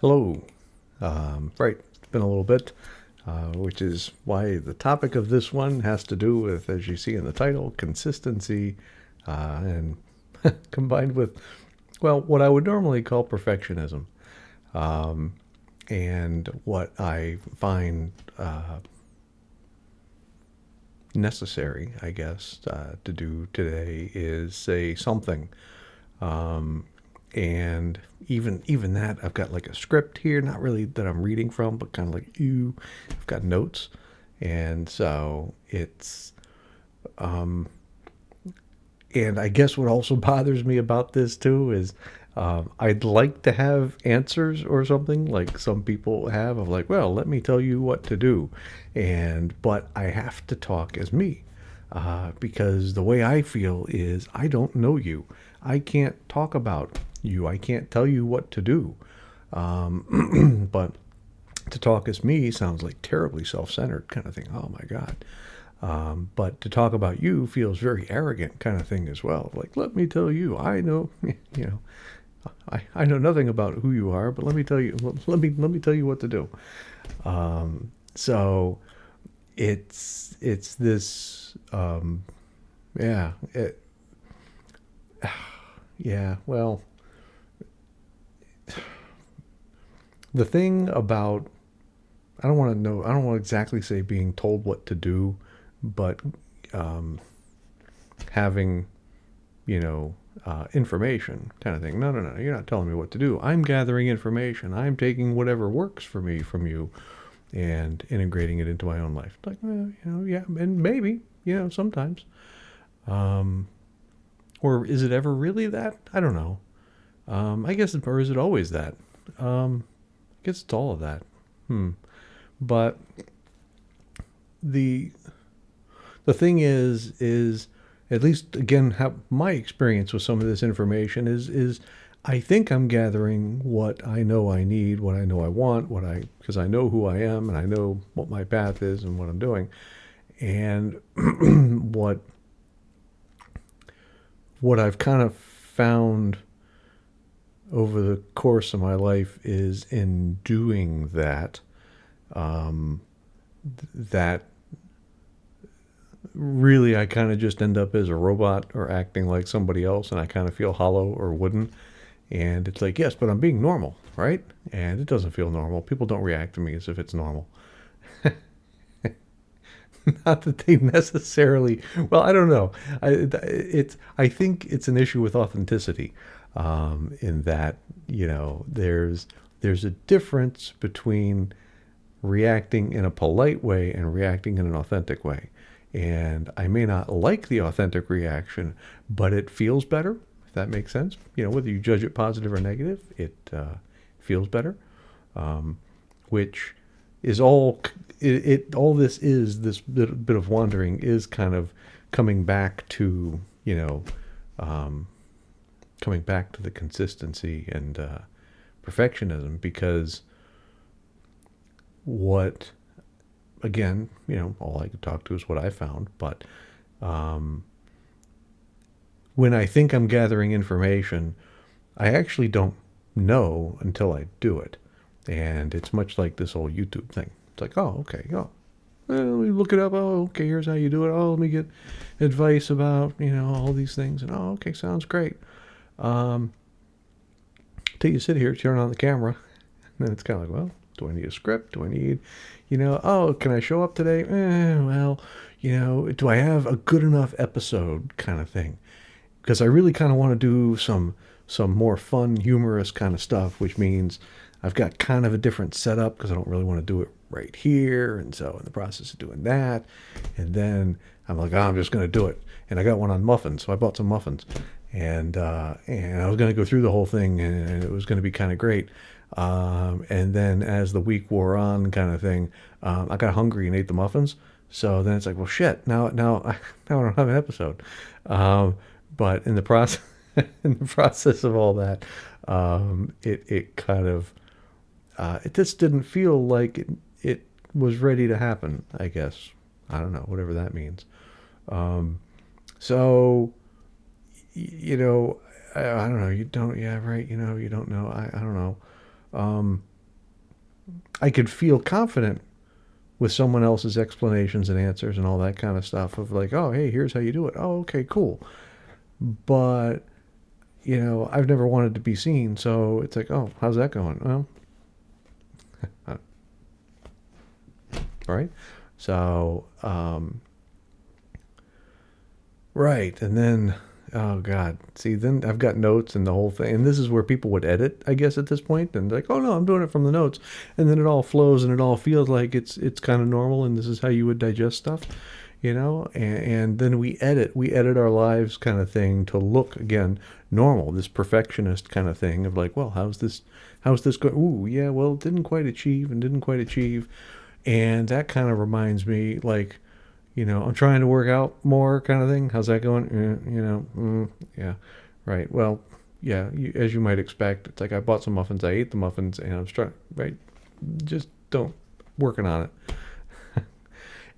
Hello. Right, it's been a little bit, which is why the topic of this one has to do with, as you see in the title, consistency, and combined with, well, what I would normally call perfectionism, and what I find necessary, I guess, to do today is say something. And even that, I've got like a script here, not really that I'm reading from, but kind of like I've got notes, and so it's and I guess what also bothers me about this too is I'd like to have answers or something like some people have of like, well, let me tell you what to do, and but I have to talk as me because the way I feel is I don't know you. I can't talk about you. I can't tell you what to do. But to talk as me sounds like terribly self-centered kind of thing. Oh my God. But to talk about you feels very arrogant kind of thing as well. Like, let me tell you, I know, you know, I know nothing about who you are, but let me tell you, let me tell you what to do. So it's this, yeah, yeah. Well, the thing about I don't want to know. I don't want to exactly say being told what to do, but um, having information kind of thing. No, no, no. You're not telling me what to do. I'm gathering information. I'm taking whatever works for me from you and integrating it into my own life. Like, yeah, and maybe, sometimes. Um, or is it ever really that? I don't know. I guess, or is it always that? I guess it's all of that. Hmm. But the the thing is at least again how my experience with some of this information is I think I'm gathering what I know I need, what I know I want, what I because I know who I am and I know what my path is and what I'm doing. And what I've kind of found over the course of my life is in doing that, um, that really I kind of just end up as a robot or acting like somebody else, and I kind of feel hollow or wooden. And it's like, yes, but I'm being normal, right? And it doesn't feel normal. People don't react to me as if it's normal. Not that they necessarily. Well, I don't know. I think it's an issue with authenticity, in that there's a difference between reacting in a polite way and reacting in an authentic way. And I may not like the authentic reaction, but it feels better, if that makes sense. Whether you judge it positive or negative, it feels better, which is all this is, this bit of wandering is kind of coming back to, um, coming back to the consistency and perfectionism because what again, all I could talk to is what I found. But um, when I think I'm gathering information, I actually don't know until I do it. And it's much like this whole YouTube thing. It's like, oh, okay, oh, well, let me look it up. Oh, okay, here's how you do it. Oh, let me get advice about, all these things. And oh, okay, sounds great. Um, Till you sit here, turn on the camera, and then it's kind of like, well, do I need a script? Do I need, oh, can I show up today? Well, do I have a good enough episode kind of thing? Because I really kind of want to do some more fun, humorous kind of stuff, which means I've got kind of a different setup because I don't really want to do it right here. And so in the process of doing that, and then I'm like, oh, I'm just going to do it. And I got one on muffins, so I bought some muffins, and I was going to go through the whole thing, and it was going to be kind of great. And then as the week wore on, kind of thing, I got hungry and ate the muffins. So then it's like, well, shit. Now I don't have an episode. But in the process, in the process of all that, it kind of it just didn't feel like it was ready to happen. I guess I don't know, whatever that means. So I don't know. You don't, yeah, right. You don't know. I don't know. I could feel confident with someone else's explanations and answers and all that kind of stuff of like, oh, hey, here's how you do it. Oh, okay, cool. But, I've never wanted to be seen. So it's like, oh, how's that going? Well, all right. So, right. And then, oh, God. See, then I've got notes and the whole thing. And this is where people would edit, I guess, at this point. And like, oh, no, I'm doing it from the notes. And then it all flows and it all feels like it's kind of normal. And this is how you would digest stuff, And then we edit our lives kind of thing to look, again, normal, this perfectionist kind of thing of like, well, how's this going? Ooh, yeah, well, didn't quite achieve and didn't quite achieve. And that kind of reminds me, like, I'm trying to work out more kind of thing. How's that going? Yeah, right. Well, yeah, as you might expect, it's like I bought some muffins, I ate the muffins, and I was trying, right? Just don't working on it.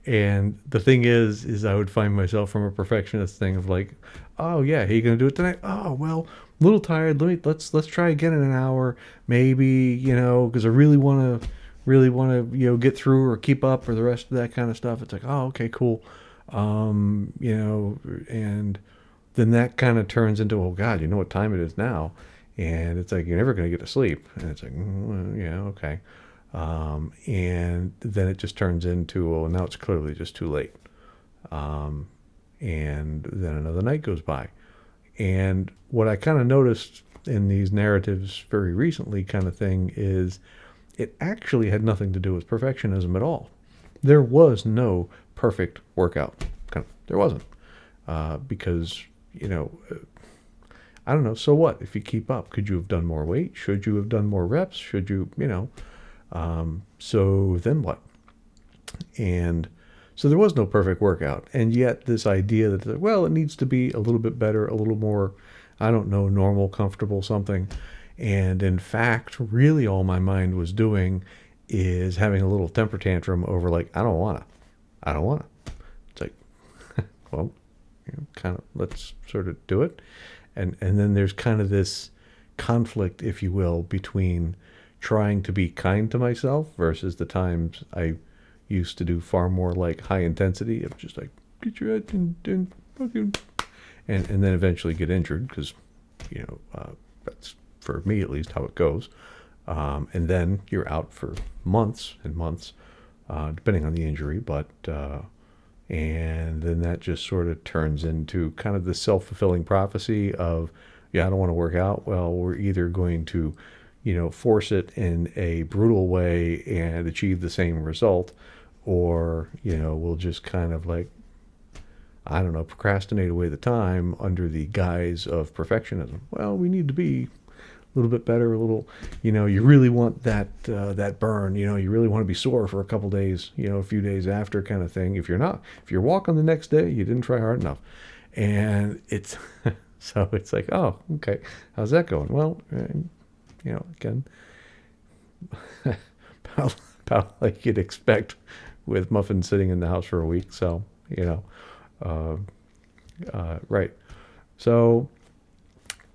And the thing is I would find myself from a perfectionist thing of like, oh yeah, are you gonna do it tonight? Oh well, a little tired. Let's try again in an hour, maybe, because I really want to get through or keep up or the rest of that kind of stuff. It's like, oh, okay, cool. And then that kind of turns into, oh God, you know what time it is now, and it's like you're never going to get to sleep, and it's like, yeah, okay. And then it just turns into, oh, now it's clearly just too late. And then another night goes by, and what I kind of noticed in these narratives very recently, kind of thing, is it actually had nothing to do with perfectionism at all. There was no perfect workout. There wasn't. Because, I don't know. So what? If you keep up, could you have done more weight? Should you have done more reps? Should you, so then what? And so there was no perfect workout. And yet this idea that, well, it needs to be a little bit better, a little more, I don't know, normal, comfortable, something. And in fact, really all my mind was doing is having a little temper tantrum over like, I don't want to. It's like, well, kind of, let's sort of do it. And then there's kind of this conflict, if you will, between trying to be kind to myself versus the times I used to do far more like high intensity of just like, get your head and fucking, and then eventually get injured because, that's, for me at least, how it goes. And then you're out for months and months, depending on the injury. But and then that just sort of turns into kind of the self-fulfilling prophecy of, yeah, I don't want to work out. Well, we're either going to, force it in a brutal way and achieve the same result, or, we'll just kind of like, I don't know, procrastinate away the time under the guise of perfectionism. Well, we need to be a little bit better, a little, you really want that burn, you really want to be sore for a couple days, a few days after kind of thing. If you're walking the next day, you didn't try hard enough. And it's, so it's like, oh, okay, how's that going? Well, again, about like you'd expect with muffins sitting in the house for a week. So, right. So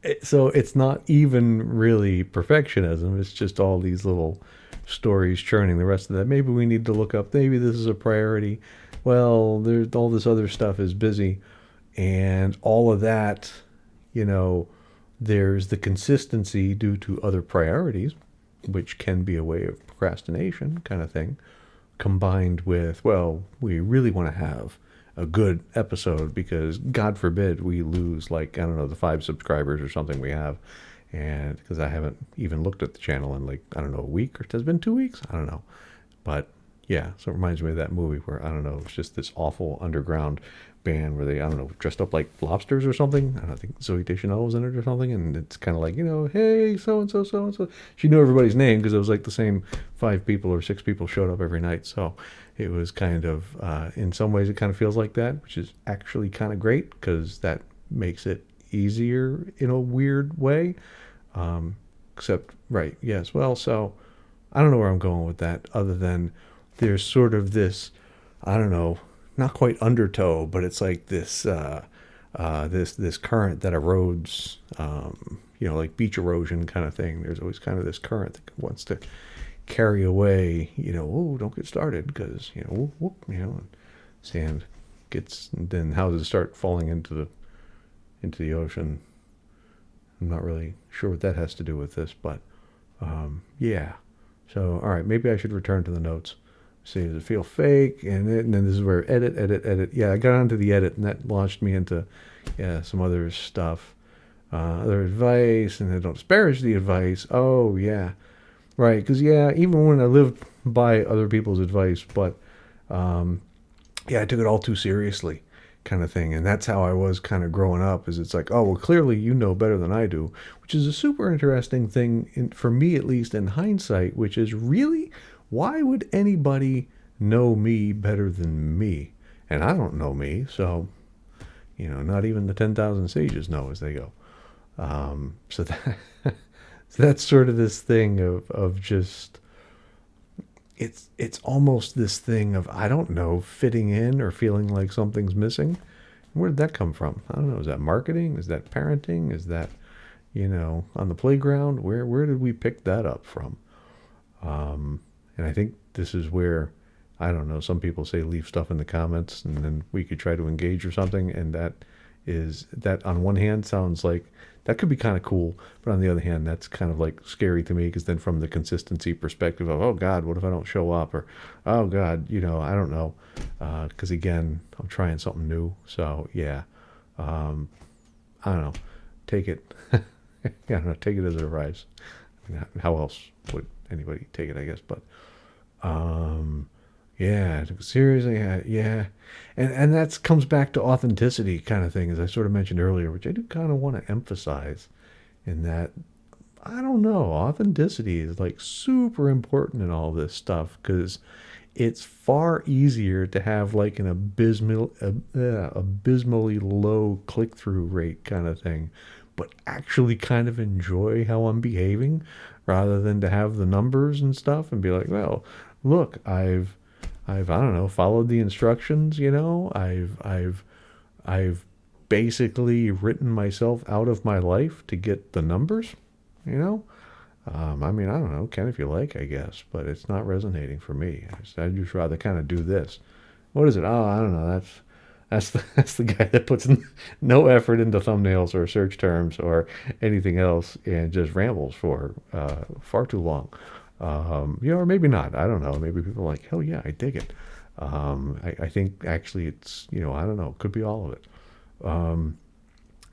it's not even really perfectionism. It's just all these little stories churning. The rest of that, maybe we need to look up. Maybe this is a priority. Well, there's all this other stuff is busy, and all of that. There's the consistency due to other priorities, which can be a way of procrastination, kind of thing, combined with, well, we really want to have a good episode because God forbid we lose, like, I don't know, the 5 subscribers or something we have. And because I haven't even looked at the channel in like, I don't know, a week, or it has been 2 weeks. I don't know. But yeah, so it reminds me of that movie where, I don't know, it's just this awful underground band where they, I don't know, dressed up like lobsters or something. I don't think Zoe Deschanel was in it or something. And it's kind of like, hey, so-and-so, so-and-so. She knew everybody's name because it was like the same 5 people or 6 people showed up every night. So it was kind of, in some ways it kind of feels like that, which is actually kind of great because that makes it easier in a weird way. Except, right, yes. Well, so I don't know where I'm going with that other than there's sort of this, I don't know, not quite undertow, but it's like this this current that erodes, like beach erosion kind of thing. There's always kind of this current that wants to carry away, oh, don't get started because, whoop, whoop, sand gets, then houses start falling into the ocean. I'm not really sure what that has to do with this, but yeah. So, all right, maybe I should return to the notes. See, does it feel fake? And then this is where edit, edit, edit. Yeah, I got onto the edit, and that launched me into, some other stuff. Other advice, and then don't disparage the advice. Oh, yeah. Right, because, yeah, even when I lived by other people's advice, but, yeah, I took it all too seriously kind of thing. And that's how I was kind of growing up, is it's like, oh, well, clearly you know better than I do, which is a super interesting thing, for me at least in hindsight, which is really, why would anybody know me better than me? And I don't know me, so, not even the 10,000 sages know as they go. So that so that's sort of this thing of just, it's almost this thing of, I don't know, fitting in or feeling like something's missing. Where did that come from? I don't know. Is that marketing? Is that parenting? Is that, on the playground? Where did we pick that up from? And I think this is where, I don't know, some people say leave stuff in the comments and then we could try to engage or something. And that on one hand sounds like that could be kind of cool, but on the other hand, that's kind of like scary to me, because then from the consistency perspective of, oh God, what if I don't show up? Or, oh God, I don't know. Because again, I'm trying something new. So yeah, I don't know. Take it, yeah, I don't know, take it as it arrives. I mean, how else would anybody take it, I guess, but, yeah, seriously, yeah, and that comes back to authenticity kind of thing, as I sort of mentioned earlier, which I do kind of want to emphasize. In that, I don't know, authenticity is like super important in all this stuff, because it's far easier to have like an abysmally low click through rate kind of thing, but actually kind of enjoy how I'm behaving, rather than to have the numbers and stuff and be like, well, look, I've I don't know, followed the instructions. I've basically written myself out of my life to get the numbers. You know. I mean, I don't know, can if you like, I guess, but it's not resonating for me. I'd just rather kind of do this. What is it? Oh, I don't know. That's the guy that puts no effort into thumbnails or search terms or anything else, and just rambles for far too long. Or maybe not. I don't know. Maybe people are like, hell yeah, I dig it. I think actually it's, I don't know, it could be all of it.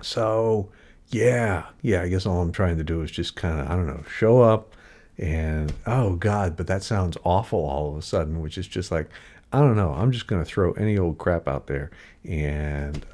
So yeah, I guess all I'm trying to do is just kind of, I don't know, show up, and oh God, but that sounds awful all of a sudden, which is just like, I don't know, I'm just going to throw any old crap out there, and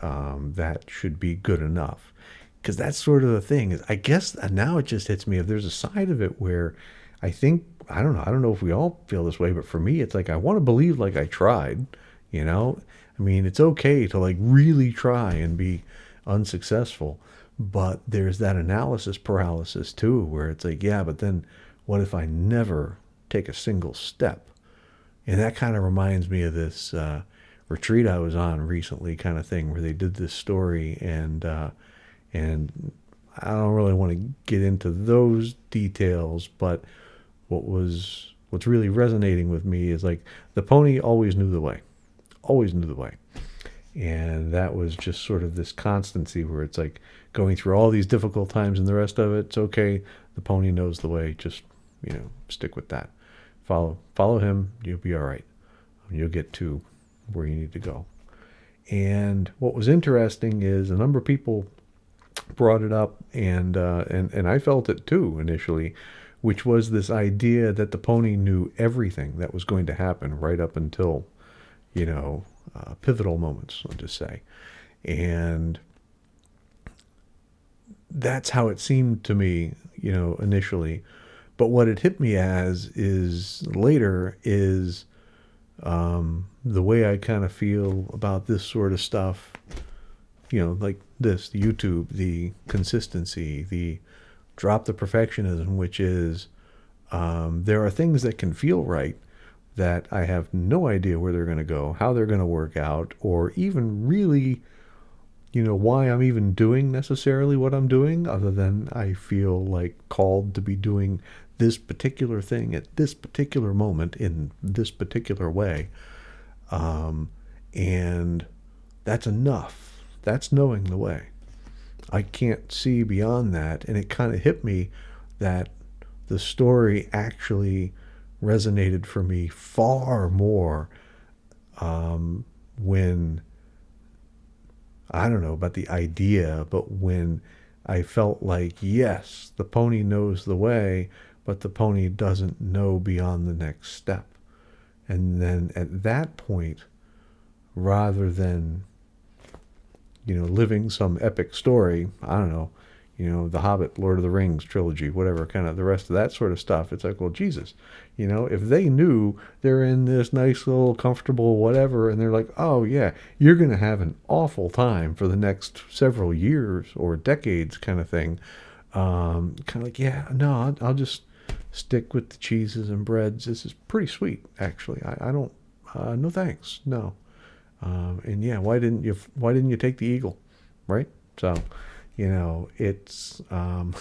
that should be good enough. Because that's sort of the thing, is I guess now it just hits me, if there's a side of it where I think, I don't know if we all feel this way, but for me, it's like, I want to believe like I tried, you know? I mean, it's okay to like really try and be unsuccessful, but there's that analysis paralysis too, where it's like, yeah, but then what if I never take a single step? And that kind of reminds me of this retreat I was on recently, kind of thing, where they did this story, and I don't really want to get into those details, but what's really resonating with me is like, the pony always knew the way. And that was just sort of this constancy where it's like, going through all these difficult times and the rest of it's okay. The pony knows the way. Just, stick with that. Follow him. You'll be all right. You'll get to where you need to go. And what was interesting is a number of people brought it up, and I felt it too initially, which was this idea that the pony knew everything that was going to happen right up until, pivotal moments, I'll just say. And that's how it seemed to me, initially. But what it hit me as is later is, the way I kind of feel about this sort of stuff, like this, the YouTube, the consistency, the drop the perfectionism, which is, there are things that can feel right that I have no idea where they're going to go, how they're going to work out, or even really, why I'm even doing necessarily what I'm doing, other than I feel like called to be doing this particular thing at this particular moment in this particular way. And that's enough. That's knowing the way. I can't see beyond that. And it kind of hit me that the story actually resonated for me far more when, I don't know about the idea, but when I felt like, yes, the pony knows the way, but the pony doesn't know beyond the next step. And then at that point, rather than, living some epic story, I don't know, The Hobbit, Lord of the Rings trilogy, whatever, kind of the rest of that sort of stuff. It's like, well, Jesus, if they knew they're in this nice little comfortable whatever, and they're like, oh, yeah, you're going to have an awful time for the next several years or decades kind of thing. Kind of like, yeah, no, I'll just stick with the cheeses and breads. This is pretty sweet, actually. I don't, no thanks, no. And yeah, why didn't you take the eagle, right? So, it's why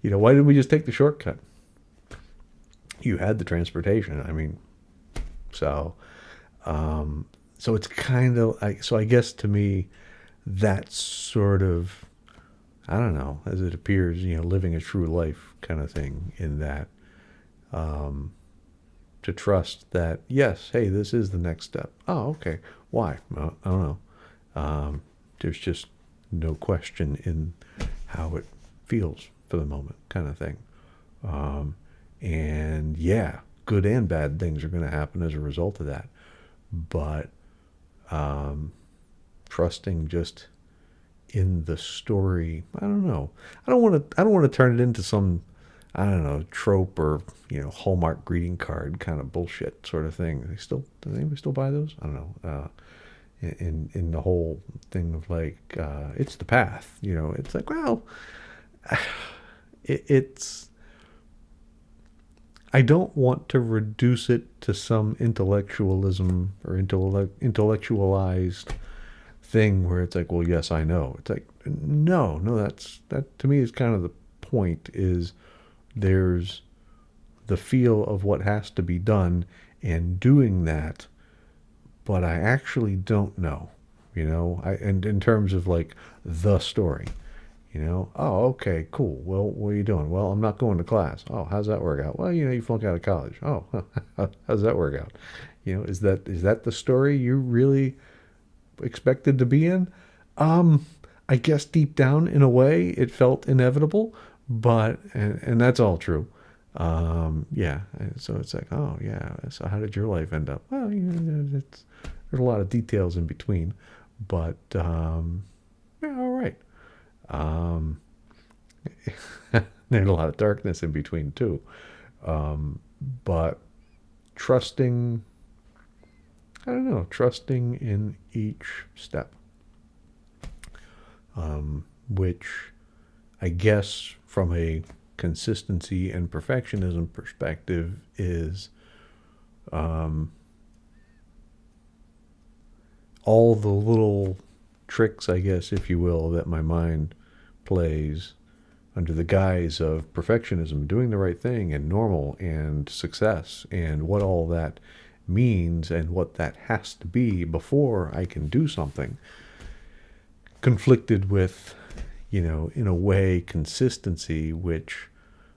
didn't we just take the shortcut? You had the transportation. I mean, so so it's kind of so I guess to me that's sort of, I don't know, as it appears, living a true life kind of thing, in that to trust that, yes, hey, this is the next step. Oh, okay. Why? Well, I don't know. There's just no question in how it feels for the moment, kind of thing. And yeah, good and bad things are going to happen as a result of that. But trusting just in the story, I don't know. I don't want to turn it into some, I don't know, trope or Hallmark greeting card kind of bullshit sort of thing. Does anybody still buy those? I don't know. In the whole thing of like, it's the path. It's like, well, it's. I don't want to reduce it to some intellectualism or intellectualized thing where it's like, well, yes, I know. It's like, no, that to me is kind of the point. Is there's the feel of what has to be done and doing that, but I actually don't know, and in terms of like the story, oh, okay, cool. Well, what are you doing? Well, I'm not going to class. Oh, how's that work out? Well, you flunk out of college. Oh, how's that work out? Is that the story you really expected to be in? I guess deep down, in a way, it felt inevitable, but and that's all true. Yeah. So it's like, oh yeah. So how did your life end up? Well, there's a lot of details in between, but yeah, all right. Um, there's a lot of darkness in between too. But trusting, I don't know, trusting in each step, which I guess from a consistency and perfectionism perspective is all the little tricks, I guess, if you will, that my mind plays under the guise of perfectionism, doing the right thing and normal and success and what all that means and what that has to be before I can do something, conflicted with, in a way, consistency, which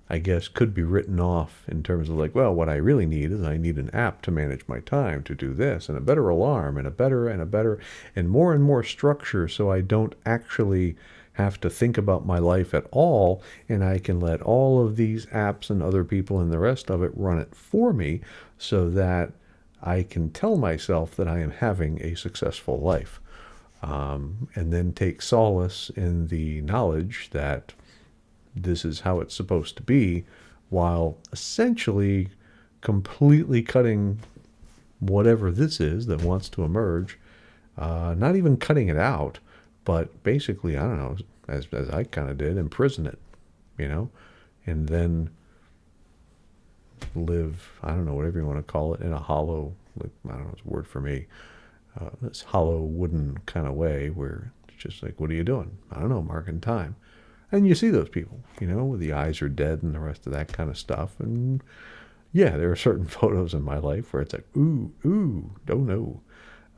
I guess could be written off in terms of like, well, what I really need is I need an app to manage my time, to do this, and a better alarm, and a better and more structure, so I don't actually have to think about my life at all, and I can let all of these apps and other people and the rest of it run it for me, so that I can tell myself that I am having a successful life. And then take solace in the knowledge that this is how it's supposed to be, while essentially completely cutting whatever this is that wants to emerge, not even cutting it out, but basically, I don't know, as I kind of did, imprison it, and then live, I don't know, whatever you want to call it, in a hollow, like, I don't know, it's a word for me, this hollow wooden kind of way where it's just like, what are you doing? I don't know, marking time. And you see those people, where the eyes are dead and the rest of that kind of stuff. And yeah, there are certain photos in my life where it's like, ooh, ooh, don't know.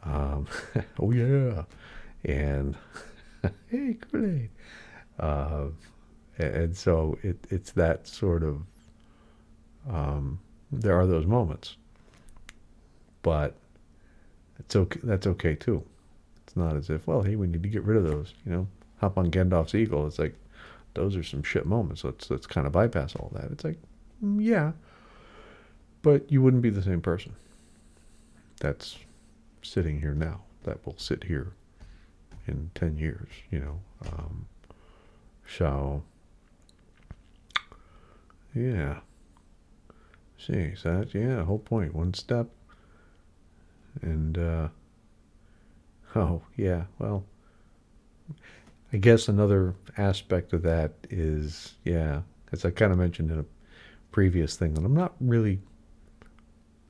Um, oh yeah, and hey, Kool-Aid. Uh, and so it's that sort of. There are those moments, but it's okay. That's okay too. It's not as if, well, hey, we need to get rid of those. Hop on Gandalf's eagle. It's like those are some shit moments. Let's kind of bypass all that. It's like, yeah, but you wouldn't be the same person that's sitting here now. That will sit here in 10 years. So yeah. See, so that, yeah, whole point. One step. And, oh, yeah, well, I guess another aspect of that is, yeah, as I kind of mentioned in a previous thing, that I'm not really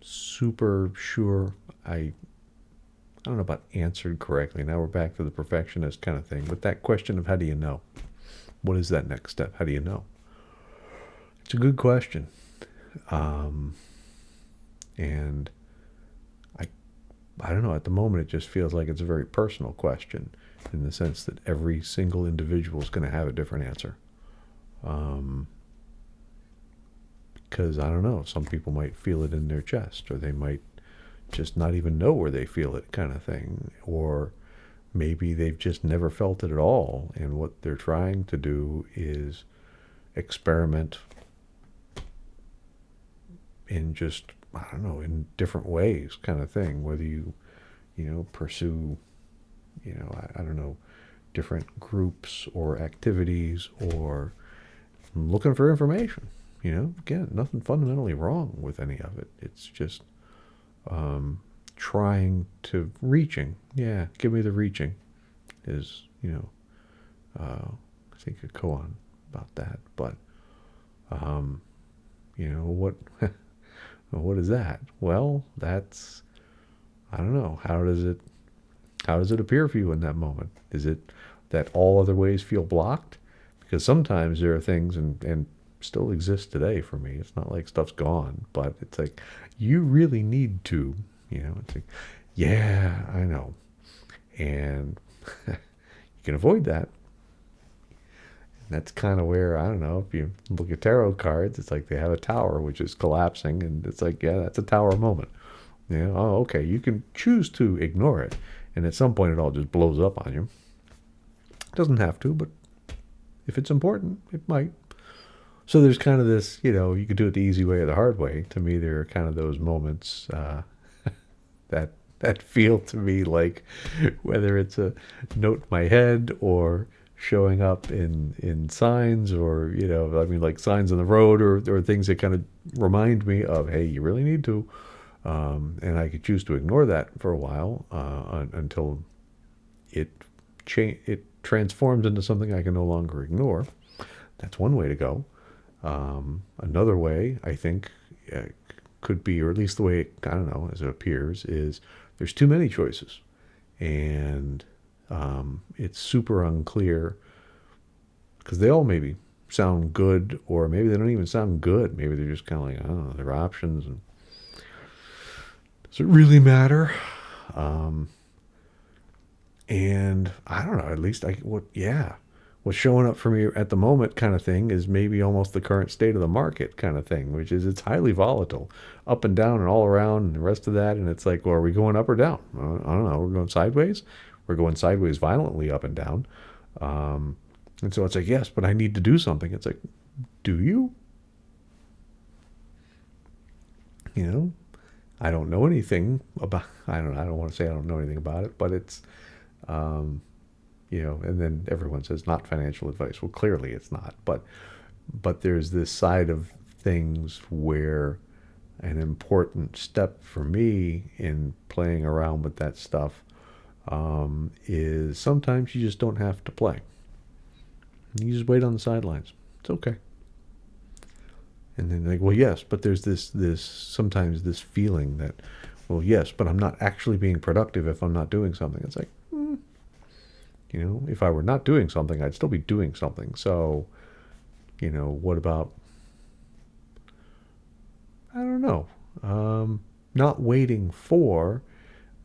super sure I don't know about answered correctly. Now we're back to the perfectionist kind of thing. But that question of how do you know? What is that next step? How do you know? It's a good question. Um, and I don't know, at the moment it just feels like it's a very personal question in the sense that every single individual is going to have a different answer. Because I don't know, some people might feel it in their chest, or they might just not even know where they feel it, kind of thing. Or maybe they've just never felt it at all, and what they're trying to do is experiment in just, I don't know, in different ways, kind of thing. Whether you pursue, I don't know, different groups or activities, or looking for information. Again, nothing fundamentally wrong with any of it. It's just trying to reaching. Yeah, give me the reaching is, I think a koan about that. But, what, what is that? Well, that's, I don't know. How does it appear for you in that moment? Is it that all other ways feel blocked? Because sometimes there are things, and still exist today for me. It's not like stuff's gone, but it's like, you really need to, it's like, yeah, I know. And you can avoid that. And that's kind of where, I don't know, if you look at tarot cards, it's like they have a tower which is collapsing, and it's like, yeah, that's a tower moment. Oh, okay, you can choose to ignore it, and at some point it all just blows up on you. It doesn't have to, but if it's important, it might. So there's kind of this, you could do it the easy way or the hard way. To me, there are kind of those moments that feel to me like, whether it's a note in my head or showing up in signs, or I mean, like signs on the road, or things that kind of remind me of, hey, you really need to. And I could choose to ignore that for a while, until it transforms into something I can no longer ignore. That's one way to go. Another way, I think, could be, or at least the way I don't know, as it appears, is there's too many choices, and it's super unclear, because they all maybe sound good, or maybe they don't even sound good. Maybe they're just kind of like, I don't know, they're options, and does it really matter? And I don't know, at least what's showing up for me at the moment, kind of thing, is maybe almost the current state of the market, kind of thing, which is, it's highly volatile, up and down and all around and the rest of that. And it's like, well, are we going up or down? I don't know. We're going sideways. We're going sideways violently up and down. And so it's like, yes, but I need to do something. It's like, do you? I don't know anything about, I don't want to say I don't know anything about it, but it's, and then everyone says not financial advice. Well, clearly it's not, but there's this side of things where an important step for me in playing around with that stuff, is sometimes you just don't have to play. You just wait on the sidelines. It's okay. And then like, well, yes, but there's this sometimes this feeling that, well, yes, but I'm not actually being productive if I'm not doing something. It's like, If I were not doing something, I'd still be doing something. So, what about, I don't know, not waiting for,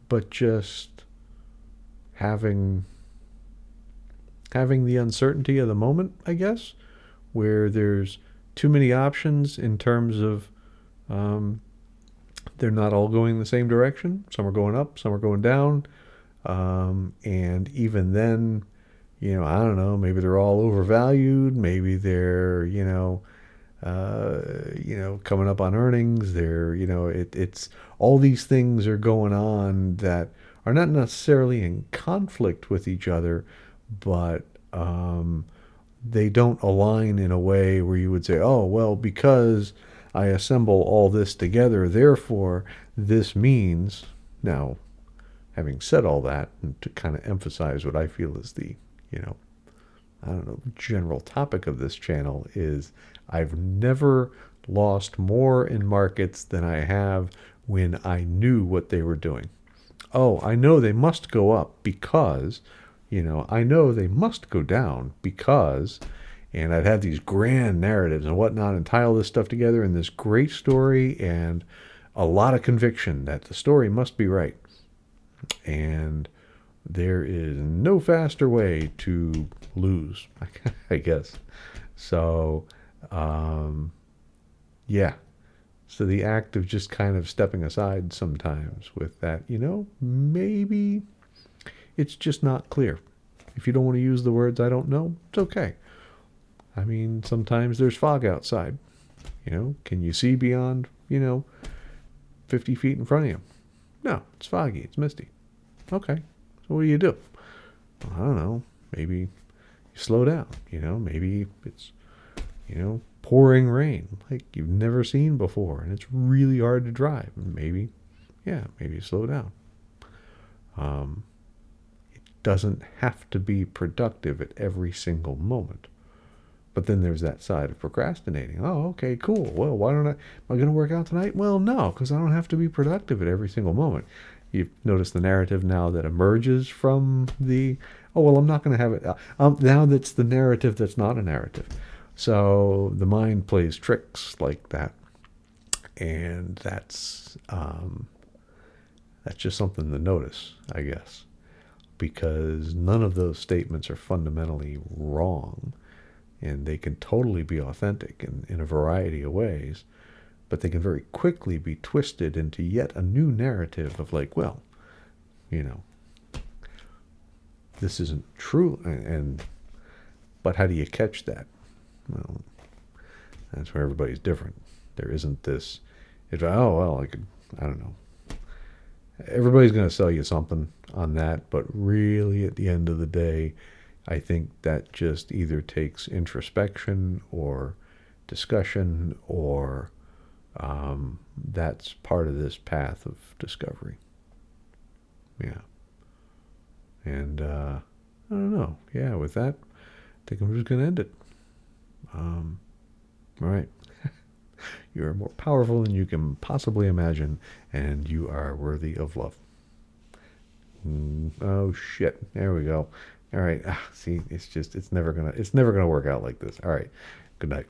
but just having having the uncertainty of the moment, I guess, where there's too many options in terms of um, they're not all going the same direction. Some are going up, some are going down, and even then, I don't know. Maybe they're all overvalued. Maybe they're coming up on earnings. It's all these things are going on that are not necessarily in conflict with each other, but they don't align in a way where you would say, oh, well, because I assemble all this together, therefore this means. Now, having said all that, and to kind of emphasize what I feel is the, you know, I don't know, general topic of this channel is I've never lost more in markets than I have when I knew what they were doing. Oh, I know they must go up because, I know they must go down because, and I'd have these grand narratives and whatnot and tie all this stuff together in this great story and a lot of conviction that the story must be right. And there is no faster way to lose, I guess. So, um, yeah. So the act of just kind of stepping aside sometimes with that, maybe it's just not clear. If you don't want to use the words I don't know, it's okay. I mean, sometimes there's fog outside. Can you see beyond, 50 feet in front of you? No, it's foggy, it's misty. Okay, so what do you do? Well, I don't know. Maybe you slow down. Maybe it's, pouring rain like you've never seen before, and it's really hard to drive. Maybe, yeah, maybe you slow down. It doesn't have to be productive at every single moment. But then there's that side of procrastinating. Oh, okay, cool. Well, why don't I? Am I going to work out tonight? Well, no, because I don't have to be productive at every single moment. You've noticed the narrative now that emerges from the, oh, well, I'm not going to have it. Now that's the narrative that's not a narrative. So the mind plays tricks like that. And that's just something to notice, I guess. Because none of those statements are fundamentally wrong. And they can totally be authentic in a variety of ways, but they can very quickly be twisted into yet a new narrative of like, well, this isn't true, but how do you catch that? Well, that's where everybody's different. There isn't this, oh well, I don't know. Everybody's going to sell you something on that, but really at the end of the day, I think that just either takes introspection or discussion or that's part of this path of discovery. Yeah. And I don't know. Yeah, with that, I think I'm just going to end it. All right. You're more powerful than you can possibly imagine, and you are worthy of love. Oh, shit. There we go. All right. See, it's never gonna work out like this. All right. Good night.